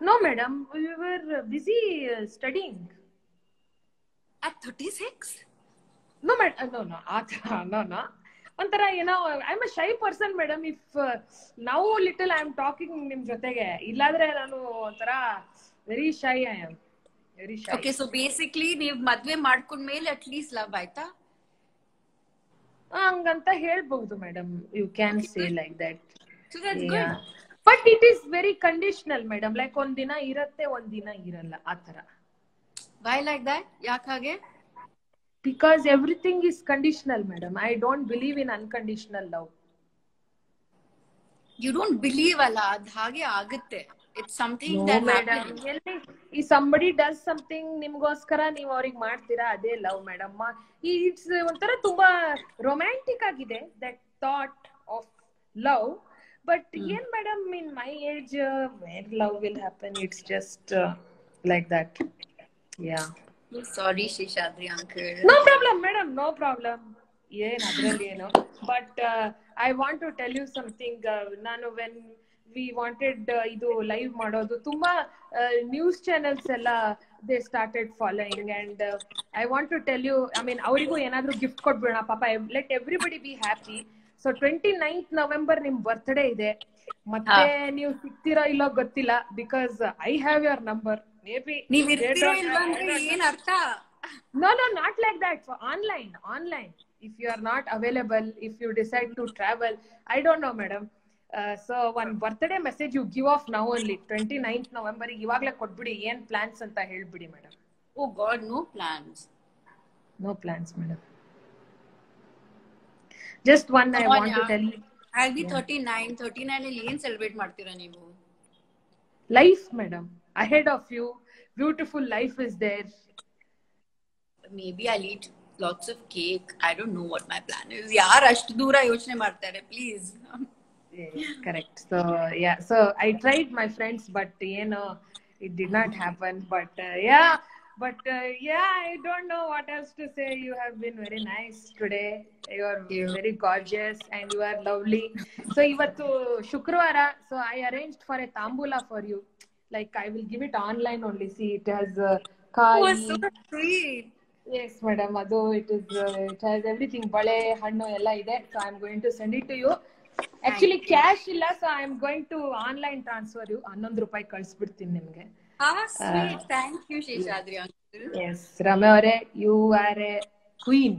B: No madam, we were busy studying.
A: At 36?
B: No madam, no. ಒಂಥರ ಏನೋ, I am a shy person madam. If now little I am talking ನಿಮ್ ಜೊತೆಗೆ, ಇಲ್ಲಾದ್ರೆ ನಾನು ಒಂಥರ very shy I am. Very shy.
A: Okay, so basically ನೀವ್ ಮದ್ವೆ ಮಾಡ್ಕೊಂಡ್ಮೇಲೆ ಅಟ್ ಲೀಸ್ಟ್ ಲವ್ ಆಯ್ತಾ?
B: ಹಂಗಂತ ಹೇಳ್ಬಹುದು madam, you can say like that.
A: So that's good.
B: But it is very conditional madam, like ಒಂದ್ ದಿನ ಇರತ್ತೆ ಒಂದ್ ದಿನ ಇರಲ್ಲ ಆತರ.
A: Why like that? ಯಾಕ್ ಹಾಗೆ?
B: Because everything is conditional madam. I don't believe in unconditional love.
A: You don't believe ಅಲ್ಲ, ಅದ್ ಹಾಗೆ ಆಗುತ್ತೆ. It's something that happens.
B: If somebody does something ನಿಮ್ಗೋಸ್ಕರ ನೀವ್ ಅವ್ರಿಗೆ ಮಾಡ್ತೀರಾ, ಅದೇ ಲವ್ ಮೇಡಮ್. ಇಟ್ಸ್ ಒಂಥರ ತುಂಬಾ ರೊಮ್ಯಾಂಟಿಕ್ ಆಗಿದೆ that thought of love. But ಏನ್ madam, in my age where love will happen, it's just like that. Yeah,
A: Sorry Sheshadri uncle.
B: No problem madam, no problem. ಏನ್ ಅದ್ರಲ್ಲಿ ಏನು. But I want to tell you something. ನಾನು when we wanted ಇದು live ಮಾಡೋದು, ತುಂಬಾ news channels ಎಲ್ಲ they started following. And I want to tell you, I mean ಅವರಿಗೂ ಏನಾದ್ರು ಗಿಫ್ಟ್ ಕೊಟ್ಬಿಡೋಣ ಪಾಪ, let everybody be happy. So 29th November ನಿಮ್ ಬರ್ತ್ಡೇ ಇದೆ. ಮತ್ತೆ ನೀವು ಸಿಗ್ತೀರಾ ಇಲ್ಲೋ ಗೊತ್ತಿಲ್ಲ, because I have your number. Maybe
A: ನೀವ್ ಇರ್ತೀರೋ ಇಲ್ವಾ ಅಂದ್ರೆ ಏನ್ ಅರ್ಥ?
B: No, not like that. For online. If you are not available, if you decide to travel, I don't know, madam. So one birthday message you give off now only, 29th November. ಇವಾಗ್ಲೇ ಕೊಟ್ಬಿಡಿ, ಏನ್ plants ಅಂತ ಹೇಳ್ಬಿಡಿ madam.
A: Oh God, no plans.
B: No plans, madam. Just one I want to tell you.
A: I'll be 39 ಅಲ್ಲಿ ಏನ್ celebrate ಮಾಡ್ತೀರಾ ನೀವು?
B: Life, madam. Ahead of you, beautiful life is there.
A: Maybe I'll eat lots of cake. I don't know what my plan is. ಯಾರ್ ಅಷ್ಟು ದೂರ ಯೋಚನೆ ಮಾಡ್ತಾರೆ, please.
B: Yes, correct. So yeah, so I tried my friends, but it did not happen. But I don't know what else to say. You have been very nice today. You are very gorgeous and you are lovely. So ivattu Shukravara, so I arranged for a tambula for you. Like I will give it online only. See, it has kai.
A: Oh, so sweet.
B: Yes, madam. It has everything. Bale, hannu ella ide. So I am going to send it to you. Actually, cash illa, so I am going to online transfer you. 11 ರೂಪಾಯಿ ಕಳಿಸ್ಬಿಡ್ತೀನಿ ನಿಮ್ಗೆ.
A: Sweet. Thank you, Sheshadri uncle.
B: Yes, Ramya avare, you are a queen.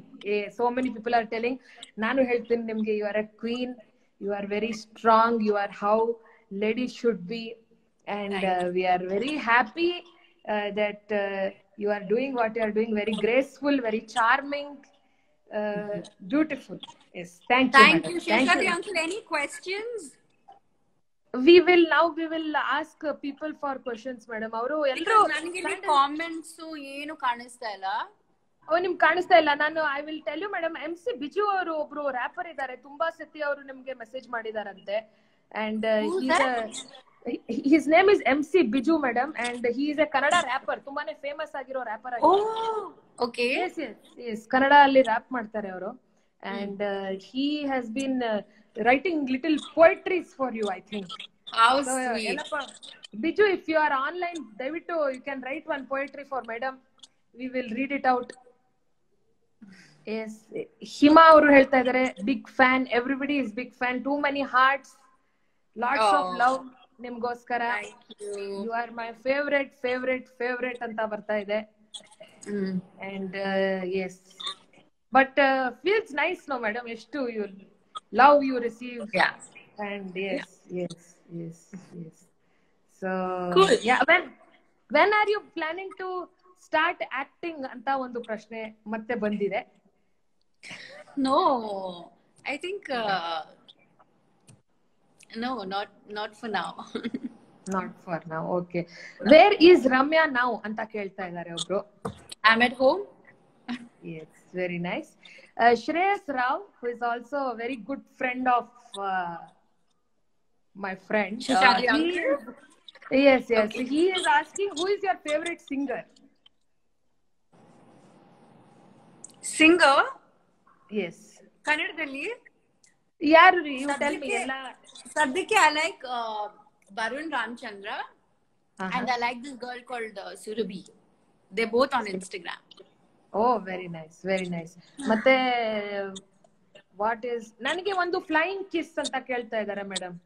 B: So many people are telling. ನಾನು ಹೇಳ್ತೀನಿ ನಿಮ್ಗೆ, you are a queen. You are very strong. You are how ladies should be. And we are very happy that you are doing what you are doing. Very graceful, very charming, beautiful. Yes, thank you,
A: Sheshadri uncle. Any questions?
B: We will ask people for questions, madam. ಅವರು ಎಲ್ಲರೂ
A: ನನಗೆ comments ಏನು ಕಾಣಿಸ್ತಾ ಇಲ್ಲ.
B: ನಿಮ್ಗೆ ಕಾಣಿಸ್ತಾ ಇಲ್ಲ? ನಾನು I will tell you madam. MC Biju ಅವರು ಒಬ್ರು ರ್ಯಾಪರ್ ಇದ್ದಾರೆ, ತುಂಬಾ ಸತಿ ಅವರು ನಿಮ್ಗೆ ಮೆಸೇಜ್ ಮಾಡಿದಾರಂತೆ. And his name is MC Biju madam, and he is a Kannada rapper. ತುಂಬಾನೇ ಫೇಮಸ್ ಆಗಿರೋ ರ್ಯಾಪರ್ ಆಗಿದ್ದಾರೆ.
A: Okay.
B: Yes, ಕನ್ನಡ ಅಲ್ಲಿ ರ್ಯಾಪ್ ಮಾಡ್ತಾರೆ ಅವರು. And he has been writing little poetries for you, I think.
A: How sweet.
B: Biju, if you are online, ದಯವಿಟ್ಟು you can write one poetry for madam. We will read it out. Yes, Hima ಅವರು ಹೇಳ್ತಾ ಇದ್ದಾರೆ, big fan, everybody is big fan, too many hearts, lots of love ನಿಮ್ಗೋಸ್ಕರ. You are my favorite ಅಂತ ಬರ್ತಾ ಇದೆ. And yes, but feels nice no madam, ಎಷ್ಟು you love you receive.
A: Yeah.
B: And yes. So
A: cool.
B: Yeah, when are you planning to start acting ಅಂತ ಒಂದು ಪ್ರಶ್ನೆ ಮತ್ತೆ ಬಂದಿದೆ.
A: No, I think no, not for now.
B: Not for now. Okay. Where is Ramya now ಅಂತ ಕೇಳ್ತಾ ಇದ್ದಾರೆ ಒಬ್ರು.
A: I'm at home.
B: Yes, very nice. Shreyas Rao, who is also a very good friend of my friend. Yes. Okay. He is asking, who is your favorite singer?
A: Singer?
B: Yes.
A: ಕನ್ನಡದಲ್ಲಿ
B: ಯಾರು? You tell me.
A: ಸದ್ಯಕ್ಕೆ I like Varun Ramchandra and I like this girl called Surabhi. They're both on Instagram.
B: Oh, very nice. ಮತ್ತೆ what is, ನನಗೆ ಒಂದು flying kiss ಅಂತ ಕೇಳ್ತಾ ಇದ್ದಾರೆ madam.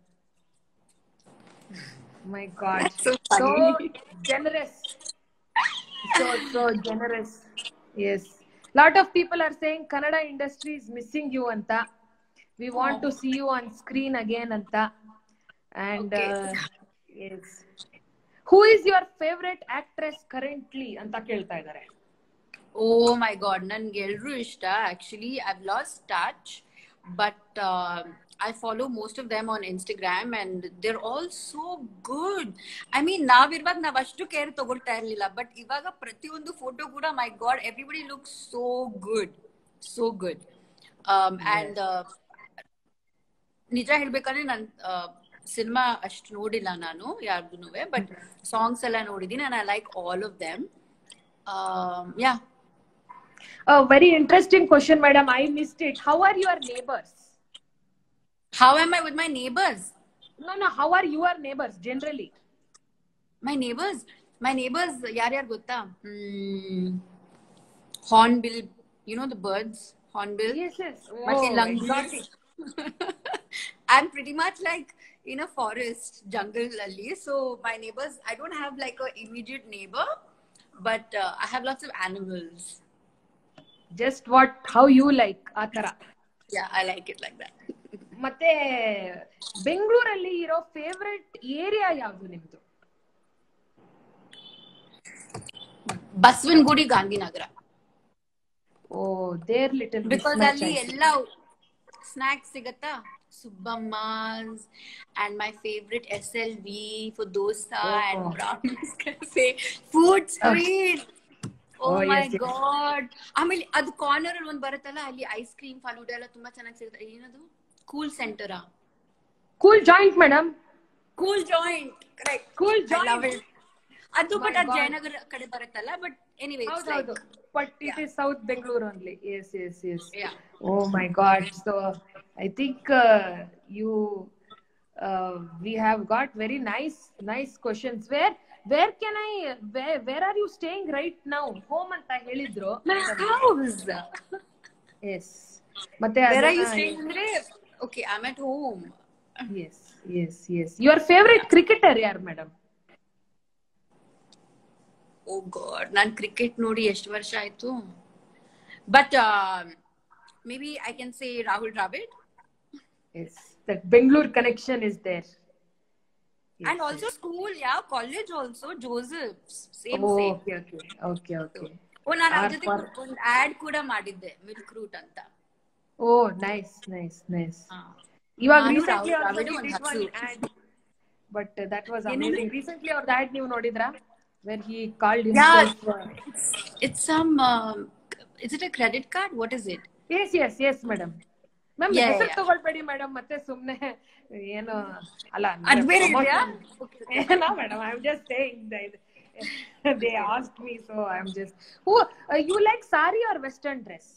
B: My God, so generous. so generous. Yes. Lot of people are saying Kannada industry is missing you anta. We want to see you on screen again anta. And
A: Okay.
B: yes. Who is your favorite actress currently anta kelta idare?
A: Oh my god, ನನ್ಗೆ ಎಲ್ರು ಇಷ್ಟ. Actually, I've lost touch, but I follow most of them on Instagram and they're all so good. I mean, ನಾವಿರುವಾಗ ನಾವ್ ಅಷ್ಟು care ತಗೊಳ್ತಾ ಇರ್ಲಿಲ್ಲ, but ಇವಾಗ ಪ್ರತಿಯೊಂದು photo ಕೂಡ my god, everybody looks so good. So good. And ನಿಜ ಹೇಳ್ಬೇಕಂದ್ರೆ ನಾನು ಸಿನಿಮಾ ಅಷ್ಟು ನೋಡಿಲ್ಲ ನಾನು ಯಾರ್ದುನುವೆ, ಬಟ್ ಸಾಂಗ್ಸ್ ಎಲ್ಲ ನೋಡಿದೀನಿ and I like all of them. Yeah.
B: A very interesting question, madam. I missed it. How are your neighbors?
A: How am I with my neighbors?
B: No. How are your neighbors generally?
A: My neighbors, ಯಾರ್ಯಾರು ಗೊತ್ತಾ? Hornbill, you know the birds? Hornbill.
B: Yes.
A: ಮತ್ತೆ
B: Oh,
A: langurs.
B: exotic.
A: I'm pretty much like in a forest, jungle alli. So my neighbors, I don't have like a immediate neighbor, but I have lots of animals.
B: Just how you like ಆ ತರ.
A: Yeah, I like it like that.
B: ಮತ್ತೆ ಬೆಂಗಳೂರಲ್ಲಿ ಇರೋ favourite area ಯಾವುದು ನಿಮ್ದು?
A: Basavanagudi, Gandhinagar.
B: Oh, there little
A: Because
B: mismatch,
A: ಅಲ್ಲಿ
B: I see.
A: ಎಲ್ಲ snacks ಸಿಗತ್ತಾ, ಸುಬ್ಬಮ್ಮ's and my favorite SLV for dosa and brownies cafe, food street. Oh my
B: yes.
A: god. ಆಮೇಲೆ ಅದು ಕಾರ್ನರ್ ಅಲ್ಲಿ ಒಂದ್ ಬರುತ್ತಲ್ಲ, ಅಲ್ಲಿ ಐಸ್ ಕ್ರೀಮ್ ಫಾಲೂಡ ಎಲ್ಲ ತುಂಬಾ ಚೆನ್ನಾಗಿ ಸಿಗುತ್ತೆ. ಏನದು ಕೂಲ್ ಸೆಂಟರಾ?
B: Cool joint, madam.
A: Cool joint, correct.
B: Cool
A: I love
B: joint.
A: it. ಅದು ಬಟ್ ಅದು ಜಯನಗರ ಕಡೆ ಬರುತ್ತಲ್ಲ, but anyway it's like,
B: but it is South Bangalore only. Yes.
A: yeah.
B: Oh my god. So I think you we have got very nice questions. Where are you staying right now? Home anta helidru.
A: My house.
B: Yes. ಮತ್ತೆ
A: Where are you staying andre? Okay, I'm at home.
B: Yes. Your favorite cricketer yaar, madam?
A: Oh god, ನಾನು cricket ನೋಡಿ ಎಷ್ಟು ವರ್ಷ ಆಯ್ತು, but maybe I can say Rahul Dravid.
B: Yes, that Bangalore connection is there. Yes,
A: and also school, yeah, college also, Joseph's, same.
B: Okay.
A: Oh, ನಾನು ಅದ್ರ ಜೊತೆ ಒಂದು add ಕೂಡ ಮಾಡಿದ್ದೆ, ಮಿಲ್ಕ್ ರೂಟ್ ಅಂತ.
B: Oh, nice. ಇವಾಗ recently
A: ಒಂದು
B: ad, but that was amazing. Recently our ad ನೀವು ನೋಡಿದ್ರಾ, where he called himself?
A: It's some is it a credit card? What is it?
B: Yes madam. Ma'am, ಹೆಸರು ತಗೊಳ್ಬೇಡಿ madam, ಮತ್ತೆ ಸುಮ್ನೆ ಏನು ಅಲ್ಲ no madam, I'm just saying that they asked me, so I'm just you like sari or western dress?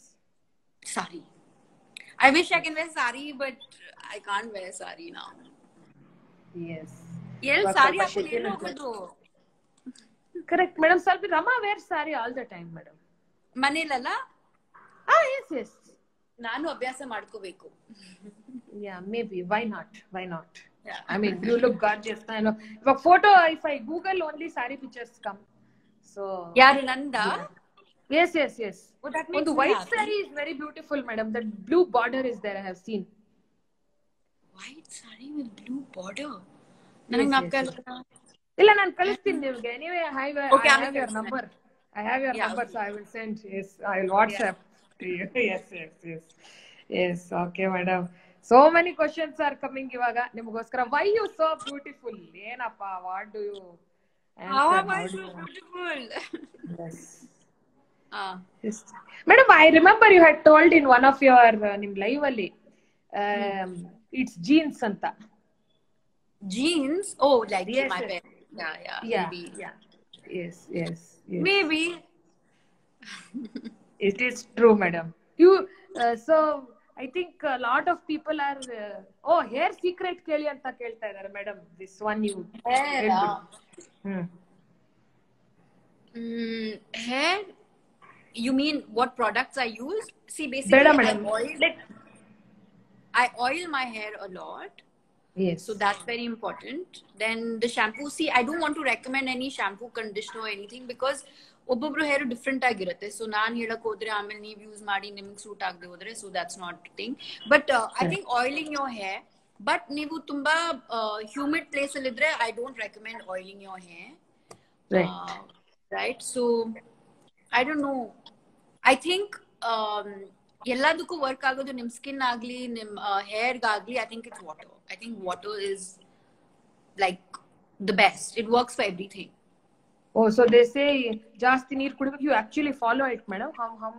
A: Sari. I wish I can wear sari, but I can't wear sari now.
B: Yes.
A: Sari ಹಾಕೊಂಡು ಏನು ಹೋಗೋದು?
B: Correct madam. ಸ್ವಲ್ಪ Rama wears sari all the time madam.
A: ಮನೇಲಲ್ಲ?
B: Yes.
A: ನಾನು ಅಭ್ಯಾಸ ಮಾಡ್ಕೋಬೇಕು.
B: Yeah, maybe. Why not?
A: Yeah.
B: I mean, you look gorgeous. I know. But photo, if I Google, only sari pictures come. So.
A: ಯಾರು ನಂದಾ?
B: Yes.
A: Oh, that makes
B: the white sari is very beautiful, madam. The blue border is there. I have seen.
A: White sari with blue border. ನನಗೆ ನಾಪ್ಕಲ್ಲ.
B: ಇಲ್ಲ, ನಾನು ಕಳಿಸ್ತೀನಿ ನಿಮಗೆ. Anyway, I have your number. So I will send. Yes, I will WhatsApp to you. Yes. Okay, madam. So many questions are coming ಇವಾಗ ನಿಮಗೋಸ್ಕರ. Why you so beautiful? ಏನಪ್ಪ? What do you answer?
A: How am I so beautiful?
B: Yes. Madam, I remember you had told in one of your ನಿಮ್ live ಅಲ್ಲಿ it's jeans anta.
A: Jeans? Oh, like my parents. Yeah. Maybe.
B: Yes.
A: Maybe.
B: It is true, madam. You so I think a lot of people are hair secret ಕೇಳಿ ಅಂತ ಕೇಳ್ತಾ ಇದ್ದಾರೆ madam. This one you
A: hair? You mean what products I use? See, basically I oil my hair a lot.
B: Yes.
A: So that's very important. Then the shampoo, see, I don't want to recommend any shampoo, conditioner or anything because ಒಬ್ಬೊಬ್ರು hair different ಆಗಿರುತ್ತೆ. So ನಾನು ಹೇಳಕ್ ಹೋದ್ರೆ ಆಮೇಲೆ ನೀವು use ಮಾಡಿ ನಿಮ್ಗೆ suit ಆಗದೆ ಹೋದ್ರೆ, so that's not thing. But I think oiling your hair, but ನೀವು ತುಂಬಾ ಹ್ಯೂಮಿಡ್ ಪ್ಲೇಸ್ ಅಲ್ಲಿ ಇದ್ರೆ I don't recommend oiling your hair. Right. So I don't know, I think ಎಲ್ಲದಕ್ಕೂ ವರ್ಕ್ ಆಗೋದು ನಿಮ್ ಸ್ಕಿನ್ ಆಗ್ಲಿ ನಿಮ್ ಹೇರ್ಗಾಗ್ಲಿ, I think it's water. I think water is like the best. It works for everything.
B: Oh, so they say ಜಾಸ್ತಿ ನೀರು ಕುಡಿಬೇಕು. You actually follow it, madam? How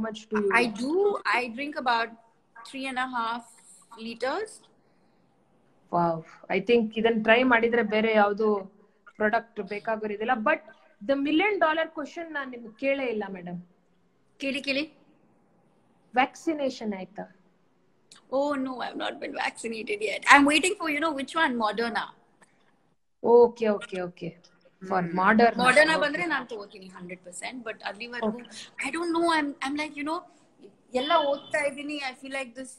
B: much do you?
A: I do. I drink about 3.5 liters.
B: Wow. I think ಇದನ್ನ try ಮಾಡಿದ್ರೆ ಬೇರೆ ಯಾವುದು product ಬೇಕಾಗಿರೋದಿಲ್ಲ. But the $1 million question ನಾನು ನಿಮ್ಗೆ ಕೇಳೇ ಇಲ್ಲ ಮೇಡಮ್.
A: ಕೇಳಿ.
B: ವ್ಯಾಕ್ಸಿನೇಷನ್ ಆಯ್ತಾ?
A: Oh no, I've not been vaccinated yet. I'm waiting for, which one? Moderna.
B: Okay. For Moderna
A: ಬಂದ್ರೆ ನಾನು ತಗೋತೀನಿ 100%. ಬಟ್ ಅಲ್ಲಿವರೆಗೂ I don't no. I'm like, ಎಲ್ಲ ಓದ್ತಾ ಇದ್ದೀನಿ. I feel like this,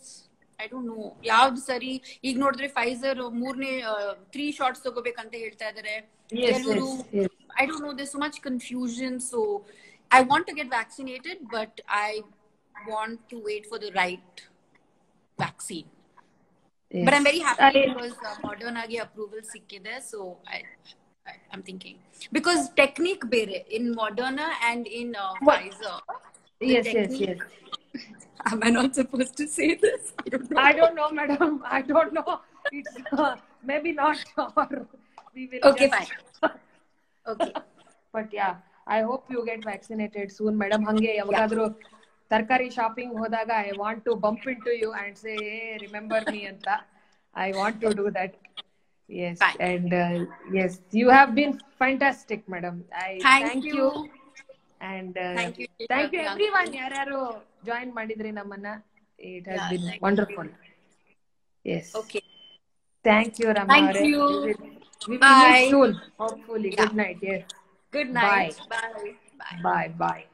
A: I don't no ಯಾವ್ದು ಸರಿ. ಈಗ ನೋಡಿದ್ರೆ ಫೈಸರ್ 3 shots ತಗೋಬೇಕಂತ ಹೇಳ್ತಾ ಇದಾರೆ. ಕೆಲವರು I don't know, there's so much confusion. So I want to get vaccinated, but I want to wait for the right vaccine. Yes. But I'm very happy because Moderna ge approval sikkide. So I'm thinking, because technique bere in Moderna and in Pfizer.
B: Yes.
A: Am I not supposed to say this?
B: I don't know, madam. I don't know. It's maybe not, or we will.
A: Okay, fine. Okay.
B: But yeah, I hope you get vaccinated soon, madam. Hange yavagadru tarkari shopping hodaga I want to bump into you and say, hey, remember me anta. I want to do that. Yes. Fine. And yes, you have been fantastic, madam. I thank you. And thank you everyone yaru join madidri namanna. It has been wonderful. Yes.
A: Okay.
B: Thank you, Rama.
A: Thank you.
B: We will meet soon, hopefully. Yeah. Good night. Yes.
A: Good night.
B: Bye. Bye.